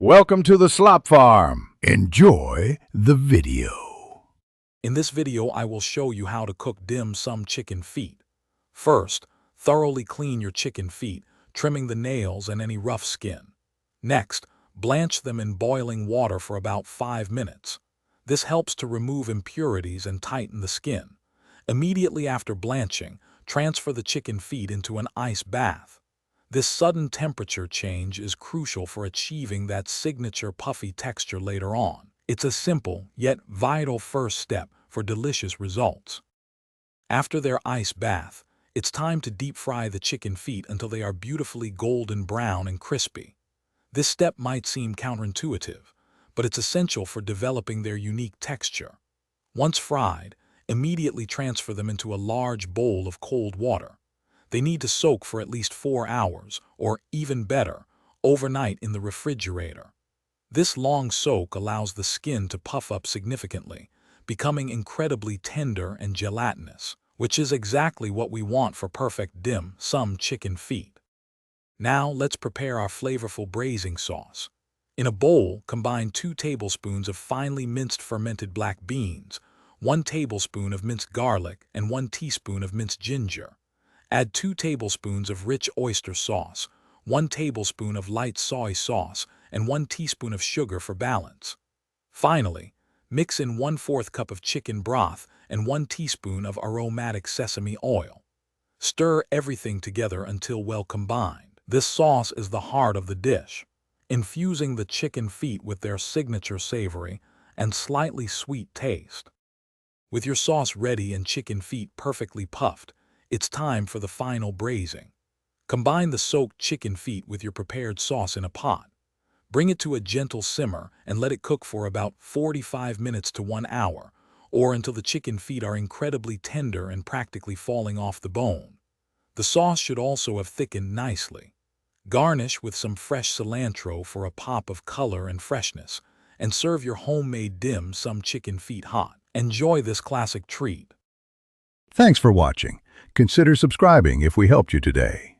Welcome to the Slop Farm. Enjoy the video. In this video, I will show you how to cook dim sum chicken feet. First, thoroughly clean your chicken feet, trimming the nails and any rough skin. Next, blanch them in boiling water for about 5 minutes. This helps to remove impurities and tighten the skin. Immediately after blanching, transfer the chicken feet into an ice bath. This sudden temperature change is crucial for achieving that signature puffy texture later on. It's a simple, yet vital first step for delicious results. After their ice bath, it's time to deep fry the chicken feet until they are beautifully golden brown and crispy. This step might seem counterintuitive, but it's essential for developing their unique texture. Once fried, immediately transfer them into a large bowl of cold water. They need to soak for at least 4 hours, or even better, overnight in the refrigerator. This long soak allows the skin to puff up significantly, becoming incredibly tender and gelatinous, which is exactly what we want for perfect dim sum chicken feet. Now let's prepare our flavorful braising sauce. In a bowl, combine 2 tablespoons of finely minced fermented black beans, 1 tablespoon of minced garlic, and 1 teaspoon of minced ginger. Add 2 tablespoons of rich oyster sauce, 1 tablespoon of light soy sauce, and 1 teaspoon of sugar for balance. Finally, mix in 1/4 cup of chicken broth and 1 teaspoon of aromatic sesame oil. Stir everything together until well combined. This sauce is the heart of the dish, infusing the chicken feet with their signature savory and slightly sweet taste. With your sauce ready and chicken feet perfectly puffed, it's time for the final braising. Combine the soaked chicken feet with your prepared sauce in a pot. Bring it to a gentle simmer and let it cook for about 45 minutes to 1 hour, or until the chicken feet are incredibly tender and practically falling off the bone. The sauce should also have thickened nicely. Garnish with some fresh cilantro for a pop of color and freshness, and serve your homemade dim sum chicken feet hot. Enjoy this classic treat. Thanks for watching. Consider subscribing if we helped you today.